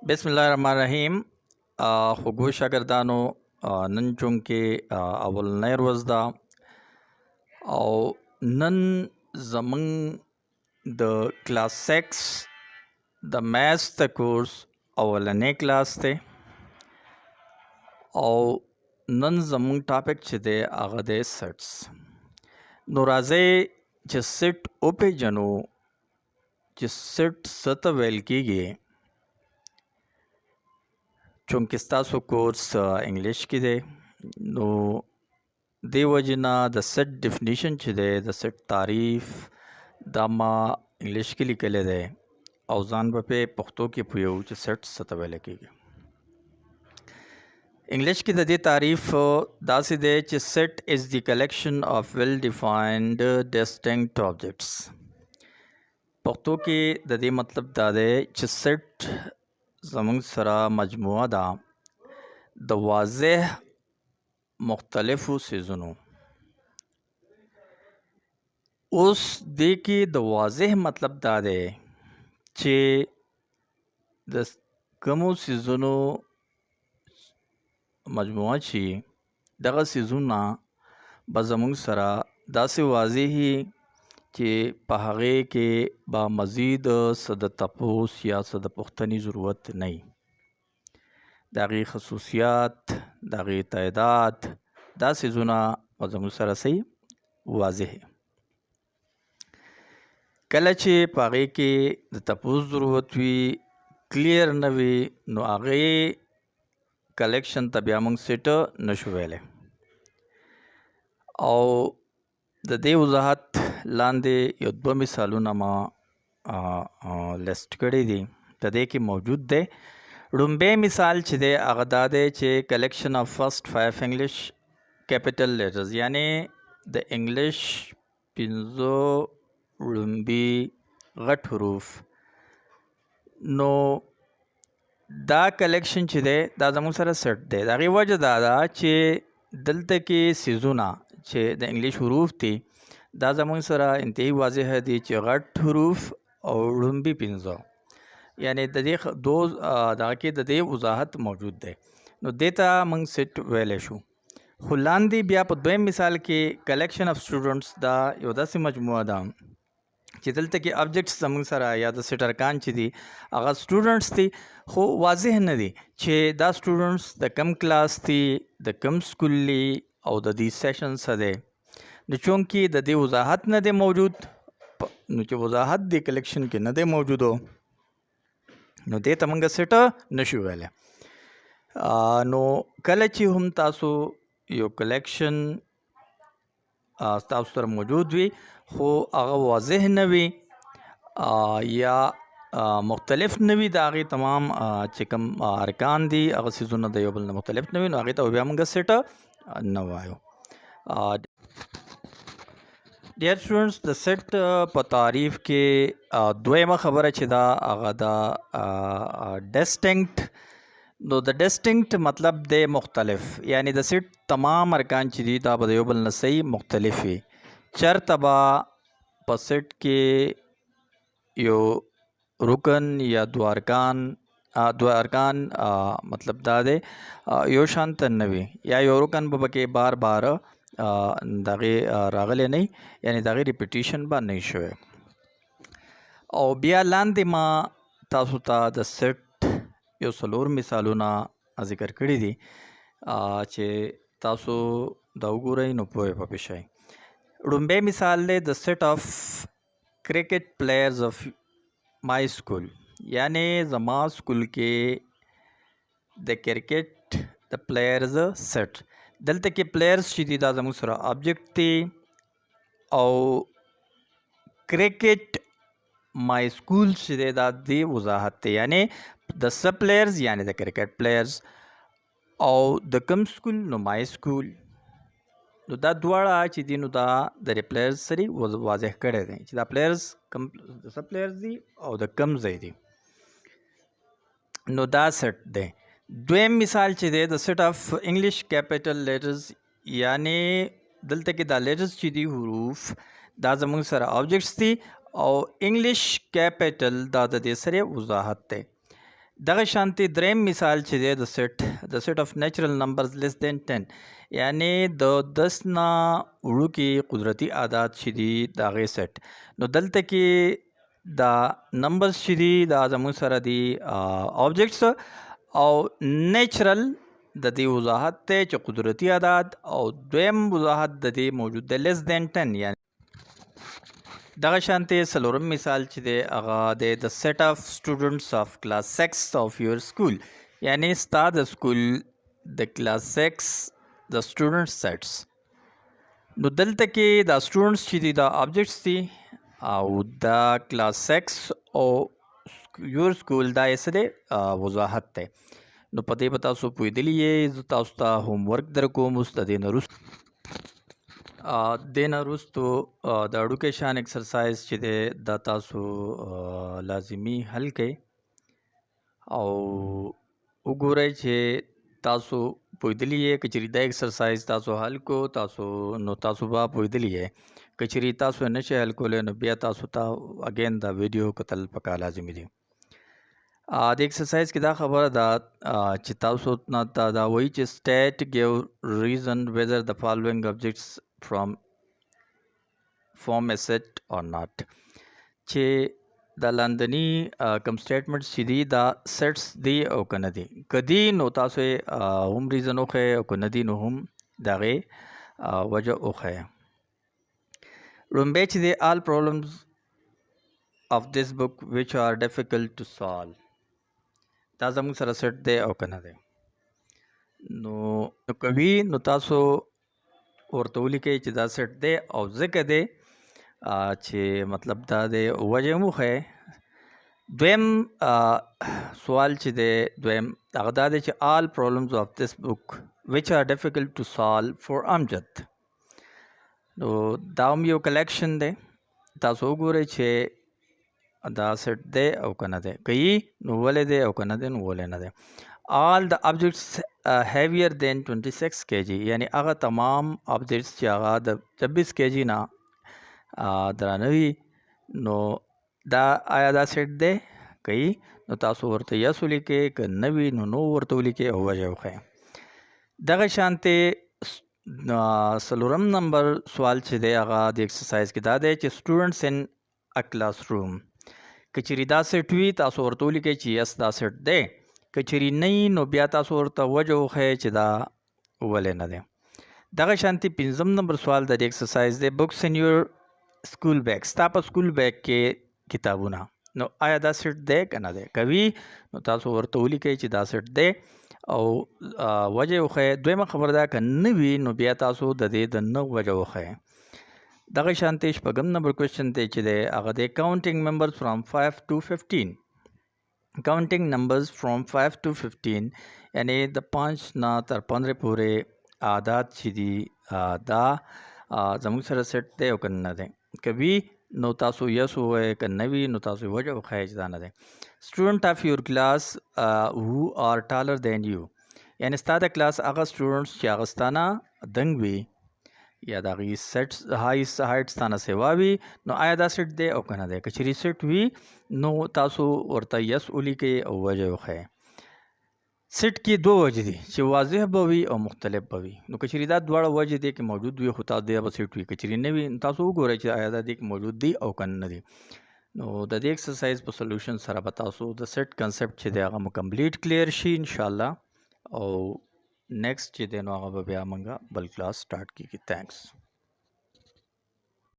बिस्मिल्लाहिर्रहमानिर्रहीम। خو شاګردانو نن چونکې اولنۍ ورځ ده او نن زمونږ د کلاس 6 د میث د کورس اولنۍ کلاس دی او نن زمونږ ټاپک چې دی هغه دی سیټس. نو راځئ چې سیټ وپېژنو چې سیټ څه ته ویل کېږي. چونکې ستاسو کورس انګلیش کې دی نو دې وجې نه د سیټ ډیفینیشن چې دی د سیټ تعریف دا ما انګلیش کې لیکلی دی او ځان به پې پښتو کې پوهیو چې سیټ څه ته ویلی کېږي. انګلیش کې د دې تعریف داسې دی چې سیټ از دی کلیکشن آف ویل ډیفاینډ ډسټنکټ آبجیکټس. پښتو کې د دې مطلب دا دی چې سیټ زمونږ سره مجموعه ده د واضح مختلفو څیزونو. اوس دې کې د واضح مطلب دا دی چې د کومو څیزونو مجموعه شي دغه څیزونه به زمونږ سره داسې واضحي چې په هغې کې به مزید څه د تپوس یا څه د پوښتنې ضرورت نه وي. د هغې خصوصیات، د هغې تعداد، دا څیزونه به زموږ سره صحیح واضح وي. کله چې په هغې کې د تپوس ضرورت وي، کلیر نه وي، نو هغې کلیکشن ته بیا موږ سیټ نشو ویلی. او د دې وضاحت لاندې یو دوه مثالونه ما لیست کړي دي په دې کې موجود دی. لومبی مثال چې دی هغه دا دی چې کلیکشن آف فرست 5 انګلیش کیپیټل لیټرز، یعنی د انګلیش 5 لومبي غټ حروف. نو دا کلیکشن چې دی دا زموږ سره سیټ دی. د هغې وجه دا ده چې دلته کې څیزونه چې د انګلیش حروف دي دا زموږ سره انتهایی واضح دي چې غټ حروف او لومبي 5، یعنی د دې دغه کې د دې وضاحت موجود دی. نو دې ته موږ سیټ ویلی شو. خو لاندې بیا په دویم مثال کې کلیکشن آف سټوډنټس دا یو داسې مجموعه ده چې دلته کې ابجیکټس زموږ سره یا د سیټ ارکان چې دي هغه سټوډنټس دي، خو واضح نه دي چې دا سټوډنټس د کم کلاس دي، د کم سکول دي او د دې سیشن څه دی. نو چونکې د دې وضاحت نه دی موجود، نو چې وضاحت دې کلیکشن کې نه دی موجود نو دې ته موږ سیټ نشو ویلی. نو کله چې هم تاسو یو کلیکشن تاسو سره موجود وي خو هغه واضح نه وي یا مختلف نه وي، د هغې تمام چې کوم ارکان دي هغه څیزونه د یو بل نه مختلف نه وي، نو هغې ته بیا موږ سیټ نه وایو. ډیر سټوډنټس د سیټ په تعریف کې دویمه خبره چې دا هغه دا ډسټنکټ. نو د ډسټنکټ مطلب دی مختلف، یعنی د سیټ تمام ارکان چې دي دا به د یو بل نه صحیح مختلف وي. چېرته به په سیټ کې یو رکن یا دوه ارکان مطلب دا دی یو شانته نه وي، یا یو رکن به پکې بار بار دغې راغلی نه وي، یعنی دغې ریپیټیشن به نه وي شوی. او بیا لاندې ما تاسو ته د سیټ یو څلور مثالونه ذکر کړي دي چې تاسو دا وګورئ نو پوه به شئ. لومبی مثال دی د سیټ آف کرکټ پلیئرز آف مای سکول، یعنی زما سکول کې د کرکټ د پلیئرز سیټ. دلته کې پلیئرز چې دي دا زموږ سره آبجیکټ دي او کرکټ مای سکول چې دی دا د وضاحت دی، یعنی د څه پلیئرز یعنی د کرکټ پلیئرز او د کوم سکول نو مای سکول. نو دا دواړه چې دي نو دا د پلیئرز سره واضح کړی دی چې دا پلیئرز کوم د څه پلیئرز دي او د کوم ځای دي. نو دا سیټ دی. دویم مثال چې دی د سیټ آف انګلیش کیپیټل لیټرز، یعنی دلته کې دا لیټرز چې دي حروف دا زموږ سره آبجیکټس دي او انګلیش کیپیټل دا د دې سره وضاحت دی. دغه شانتي دریم مثال چې دی د سیټ اف نیچرل نمبرز لیس دین 10 یعنی د 10 نه وړوکي قدرتي اعداد چې دي د هغې سیټ. نو دلته کې دا نمبرز چې دي دا زموږ سره دي آبجیکټس او نیچرل د دې وضاحت دی چې قدرتي اعداد، او دویم وضاحت د دې موجود دی لیس دین 10 یعنی دغه شانتي څلورم مثال چې دی هغه دی د سیټ اف سټوډنټس اف کلاس 6 اف یور سکول یعنی ستا د سکول د کلاس 6 د سټوډنټس سیټس. نو دلته کې دا سټوډنټس چې دي دا آبجیکټس دي او دا کلاس 6 او یور سکول دا یې څه دی وضاحت دی. نو په دې به تاسو پوهېدلي یې. زه تاسو ته هوم ورک در کوم اوس د دې نه وروسته د اډوکې شان ایکسرسایز چې دی دا تاسو لازمي حل کړئ او وګورئ چې تاسو پوهېدلي یې. که چېرې دا ایکسرسایز تاسو حل کو نو تاسو به پوهېدلي یې. که چېرې تاسو یې نشئ حل کولی نو بیا تاسو ته اګین دا ویډیو کتل پکار لازمي دي. د ایکسرسایز کې دا خبره ده چې تاسو نه دا وایي چې سټیټ ګیو ریزن ویدر د فالوینګ آبجیکټس فرام فارم ا سیټ اور ناٹ چې د لاندني کم سټیټمنټس چې دي دا سیټس دي او که نه دي. که دي نو تاسو یې هم ریزن وښیئ او که نه دي نو هم د هغې وجه وښیئ. لومبی چې دی all problems of this book which are difficult to solve دا زموږ سره سیټ دی او که نه دی. نو کوي نو تاسو ورته ولیکئ چې دا سیټ دی او ځکه دی چې مطلب دا دی وجه هم وښیئ. دویم سوال چې دی دویم هغه دا دی چې all problems of this book which are difficult to solve for امجد. نو دا هم یو کلیکشن دی. تاسو وګورئ چې دا سیټ دی او که نه دی. که یي نو ولې دی او که نه دی نو ولې نه دی. all the objects heavier than 26 kg یعنی هغه تمام objects چې هغه د 26 kg نه درانه وي نو دا آیا دا سیټ دی. که یي نو تاسو ورته یس ولیکئ، که نه وي نو نو ورته ولیکئ او وجه وښیئ. دغه شانتې څلورم نمبر سوال چې دی هغه د ایکسرسایز کې دا دی چې سټوډنټس ان ا کلاس روم. که چېرې دا سیټ وي تاسو ورته ولیکئ چې یس دا سیټ دی. که چېرې نه وي نو بیا تاسو ورته وجه وښیئ چې دا ولې نه دی. دغه شانتې پنځم نمبر سوال د دې ایکسرسایز دی بکس ان یور سکول بیگ. ستا په سکول بیگ کې کتابونه نو آیا دا سیټ دی که نه دی. که وي نو تاسو ورته ولیکئ چې دا سیټ دی او وجه وښیئ. دویمه خبره ده که نه وي نو بیا تاسو د دې د نه وجه وښیئ. دغه شانتې شپږم نمبر کوېشن دی چې دی هغه دی کاونټینګ ممبرز فرام 5 to 15. کاونټینګ نمبرز فرام 5 to 15 یعنی د 5 نه تر 15 پورې اعداد چې دي دا زموږ سره سیټ دی او که نه دی. که وي نو تاسو یس ووایئ، که نه وي نو تاسو وجه وښیئ چې دا نه دی. سټوډنټ اف یور کلاس who are taller than you یعنی ستا د کلاس هغه سټوډنټس چې هغه ستا نه دنګ وي یا د هغې هایټ ستا نه سوا وي نو آیا دا سیټ دی او که نه دی. که چېرې سیټ وي نو تاسو ورته یس ولیکئ او وجه وښیئ. سیټ کې دوه وجې دي چې واضح به وي او مختلف به وي. نو که چېرې دا دواړه وجې دې کې موجود وي خو تاسو دې به سیټ وي. که چېرې نه وي تاسو وګورئ چې آیا دا دې کې موجود دي او که نه دي. نو د دې ایکسرسایز په سولوشن سره به تاسو د سیټ کنسپټ چې دی هغه مو کمپلیټ کلیر شي انشاءالله. او نیکسټ چې دی نو هغه به بیا موږ بل کلاس سټارټ کېږي. تھینکس.